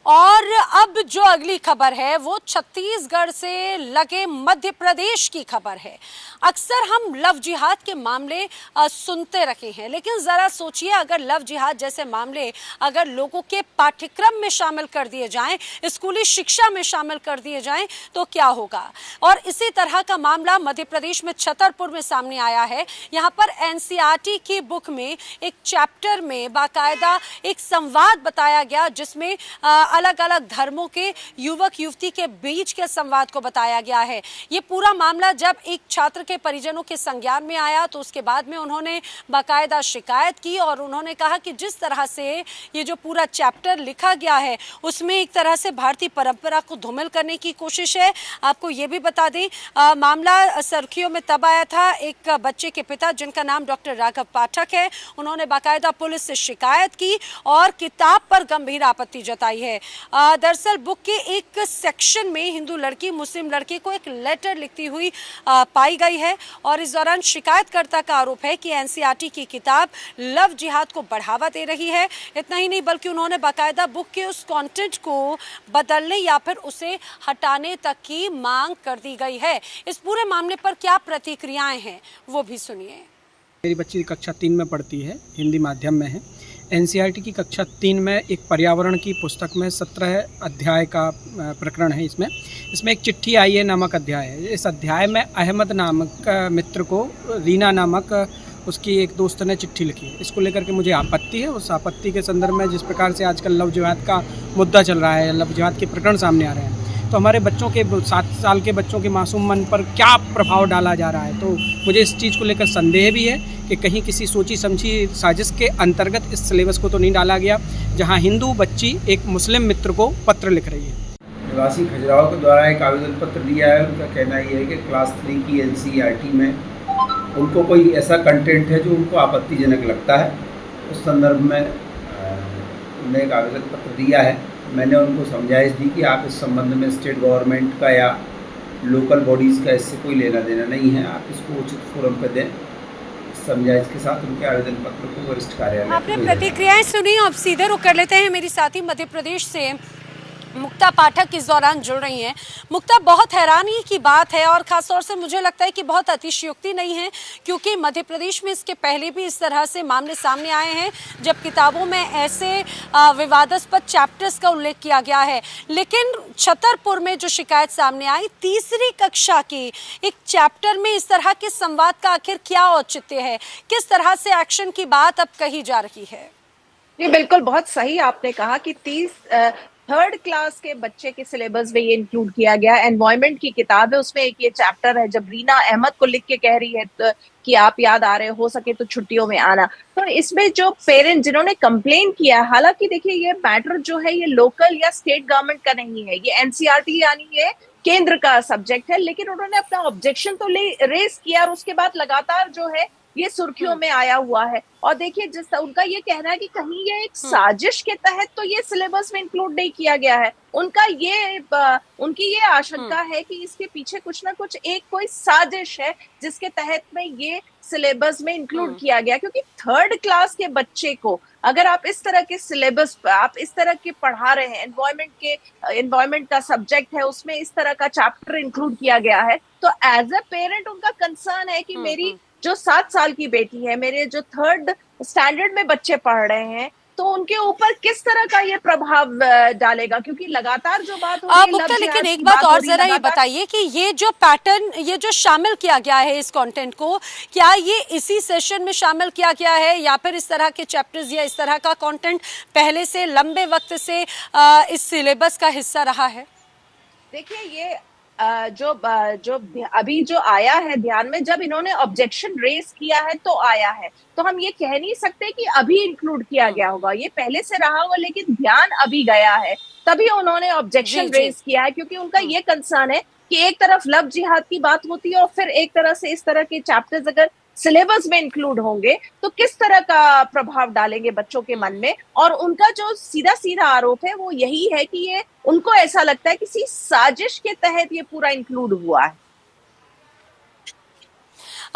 और अब जो अगली खबर है वो छत्तीसगढ़ से लगे मध्य प्रदेश की खबर है। अक्सर हम लव जिहाद के मामले सुनते रहे हैं, लेकिन जरा सोचिए अगर लव जिहाद जैसे मामले अगर लोगों के पाठ्यक्रम में शामिल कर दिए जाएं, स्कूली शिक्षा में शामिल कर दिए जाएं तो क्या होगा। और इसी तरह का मामला मध्य प्रदेश में छतरपुर में सामने आया है। यहाँ पर एनसीईआरटी की बुक में एक चैप्टर में बाकायदा एक संवाद बताया गया, जिसमें अलग अलग धर्मों के युवक युवती के बीच के संवाद को बताया गया है। ये पूरा मामला जब एक छात्र के परिजनों के संज्ञान में आया तो उसके बाद में उन्होंने बाकायदा शिकायत की और उन्होंने कहा कि जिस तरह से ये जो पूरा चैप्टर लिखा गया है उसमें एक तरह से भारतीय परंपरा को धूमिल करने की कोशिश है। आपको ये भी बता दें मामला सुर्खियों में तब आया था। एक बच्चे के पिता जिनका नाम डॉक्टर राघव पाठक है, उन्होंने बाकायदा पुलिस से शिकायत की और किताब पर गंभीर आपत्ति जताई है। दरअसल बुक के एक सेक्शन में हिंदू लड़की मुस्लिम लड़के को एक लेटर लिखती हुई पाई गई है और इस दौरान शिकायतकर्ता का आरोप है कि एनसीईआरटी की किताब लव जिहाद को बढ़ावा दे रही है। इतना ही नहीं बल्कि उन्होंने बाकायदा बुक के उस कंटेंट को बदलने या फिर उसे हटाने तक की मांग कर दी गई है। इस पूरे मामले पर क्या प्रतिक्रियाएं हैं वो भी सुनिए। मेरी बच्ची कक्षा 3 में पढ़ती है, हिंदी माध्यम में है। एनसीईआरटी की कक्षा 3 में एक पर्यावरण की पुस्तक में 17 अध्याय का प्रकरण है। इसमें एक चिट्ठी आई है नामक अध्याय है। इस अध्याय में अहमद नामक मित्र को रीना नामक उसकी एक दोस्त ने चिट्ठी लिखी है। इसको लेकर के मुझे आपत्ति है। उस आपत्ति के संदर्भ में जिस प्रकार से आजकल लव जिहाद का मुद्दा चल रहा है, लव जिहाद के प्रकरण सामने आ रहे हैं, तो हमारे बच्चों के 7 साल के बच्चों के मासूम मन पर क्या प्रभाव डाला जा रहा है। तो मुझे इस चीज़ को लेकर संदेह भी है कि कहीं किसी सोची समझी साजिश के अंतर्गत इस सिलेबस को तो नहीं डाला गया, जहां हिंदू बच्ची एक मुस्लिम मित्र को पत्र लिख रही है। निवासी खजुराहो के द्वारा एक आवेदन पत्र दिया है। उनका कहना ये है कि क्लास 3 की एनसीईआरटी में उनको कोई ऐसा कंटेंट है जो उनको आपत्तिजनक लगता है। उस संदर्भ में उन्होंने एक आवेदन पत्र दिया है। मैंने उनको समझाइश दी कि आप इस संबंध में स्टेट गवर्नमेंट का या लोकल बॉडीज़ का इससे कोई लेना देना नहीं है, आप इसको उचित फोरम पर दें। समझाइश के साथ उनके आवेदन पत्र को वरिष्ठ कार्यालय। आपने प्रतिक्रियाएं सुनी, अब सीधे रुक कर लेते हैं। मेरी साथी मध्य प्रदेश से मुक्ता पाठक इस दौरान जुड़ रही हैं। मुक्ता, बहुत हैरानी की बात है और खासतौर से मुझे लगता है कि बहुत अतिशयोक्ति नहीं है, क्योंकि मध्य प्रदेश में इसके पहले भी इस तरह से मामले सामने आए हैं जब किताबों में ऐसे विवादास्पद चैप्टर्स का उल्लेख किया गया है। लेकिन छतरपुर में जो शिकायत सामने आई, तीसरी कक्षा के एक चैप्टर में इस तरह के संवाद का आखिर क्या औचित्य है? किस तरह से एक्शन की बात अब कही जा रही है? जी बिल्कुल, बहुत सही आपने कहा कि 3rd क्लास के बच्चे के सिलेबस में ये इंक्लूड किया गया। एनवायरमेंट की किताब है, उसमें एक ये चैप्टर है जब रीना अहमद को लिख के कह रही है कि आप याद आ रहे हो सके तो छुट्टियों में आना। तो इसमें जो पेरेंट जिन्होंने कंप्लेन किया, हालांकि देखिए ये मैटर जो है ये लोकल या स्टेट गवर्नमेंट का नहीं है, ये एनसीईआरटी यानी ये केंद्र का सब्जेक्ट है, लेकिन उन्होंने अपना ऑब्जेक्शन तो रेस किया और उसके बाद लगातार जो है ये सुर्खियों में आया हुआ है। और देखिए जिस उनका ये कहना है कि कहीं ये एक साजिश के तहत तो ये सिलेबस में इंक्लूड नहीं किया गया है। उनकी ये आशंका है कि इसके पीछे कुछ ना कुछ एक कोई साजिश है जिसके तहत में ये सिलेबस में इंक्लूड किया गया, क्योंकि 3rd क्लास के बच्चे को अगर आप इस तरह के सिलेबस आप इस तरह के पढ़ा रहे हैं, एनवायरमेंट का सब्जेक्ट है, उसमें इस तरह का चैप्टर इंक्लूड किया गया है, तो एज अ पेरेंट उनका कंसर्न है कि मेरी जो 7 साल की बेटी है, मेरे जो 3rd स्टैंडर्ड में बच्चे पढ़ रहे हैं, तो उनके ऊपर किस तरह का ये प्रभाव डालेगा, क्योंकि लगातार जो बात हो रही है। लेकिन एक बात और जरा ये बताइए कि ये जो पैटर्न, ये जो शामिल किया गया है इस कंटेंट को, क्या ये इसी सेशन में शामिल किया गया है या फिर इस तरह के चैप्टर्स या इस तरह का कंटेंट पहले से लंबे वक्त से इस सिलेबस का हिस्सा रहा है? देखिए ये जो अभी जो आया है ध्यान में, जब इन्होंने ऑब्जेक्शन रेस किया है तो आया है, तो हम ये कह नहीं सकते कि अभी इंक्लूड किया गया होगा, ये पहले से रहा होगा, लेकिन ध्यान अभी गया है तभी उन्होंने ऑब्जेक्शन रेस किया है, क्योंकि उनका ये कंसर्न है कि एक तरफ लव जिहाद की बात होती है और फिर एक तरह से इस तरह के चैप्टर्स अगर सिलेबस में इंक्लूड होंगे तो किस तरह का प्रभाव डालेंगे बच्चों के मन में। और उनका जो सीधा सीधा आरोप है वो यही है कि ये उनको ऐसा लगता है किसी साजिश के तहत ये पूरा इंक्लूड हुआ है।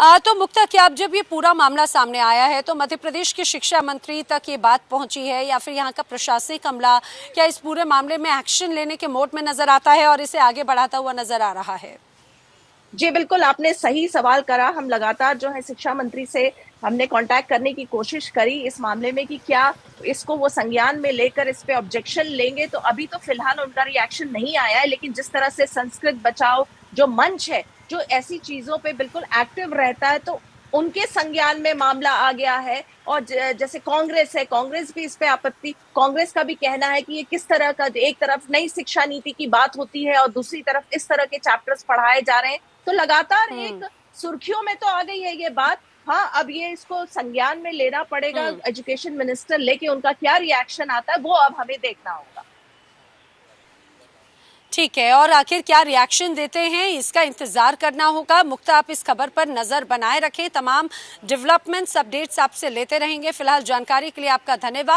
तो मुक्ता, क्या अब जब ये पूरा मामला सामने आया है तो मध्य प्रदेश के शिक्षा मंत्री तक ये बात पहुंची है या फिर यहाँ का प्रशासनिक अमला क्या इस पूरे मामले में एक्शन लेने के मोड में नजर आता है और इसे आगे बढ़ाता हुआ नजर आ रहा है? जी बिल्कुल, आपने सही सवाल करा। हम लगातार जो है शिक्षा मंत्री से हमने कांटेक्ट करने की कोशिश करी इस मामले में कि क्या इसको वो संज्ञान में लेकर इस पे ऑब्जेक्शन लेंगे। तो अभी तो फिलहाल उनका रिएक्शन नहीं आया है, लेकिन जिस तरह से संस्कृत बचाओ जो मंच है, जो ऐसी चीजों पे बिल्कुल एक्टिव रहता है, तो उनके संज्ञान में मामला आ गया है। और जैसे कांग्रेस है, कांग्रेस भी इस पे आपत्ति, कांग्रेस का भी कहना है कि ये किस तरह का, एक तरफ नई शिक्षा नीति की बात होती है और दूसरी तरफ इस तरह के चैप्टर्स पढ़ाए जा रहे हैं। तो लगातार एक सुर्खियों में तो आ गई है ये बात। हाँ, अब ये इसको संज्ञान में लेना पड़ेगा। एजुकेशन मिनिस्टर लेके उनका क्या रिएक्शन आता है वो अब हमें देखना होगा। ठीक है, और आखिर क्या रिएक्शन देते हैं इसका इंतजार करना होगा। मुक्ता, आप इस खबर पर नजर बनाए रखें, तमाम डेवलपमेंट्स अपडेट्स आपसे लेते रहेंगे। फिलहाल जानकारी के लिए आपका धन्यवाद।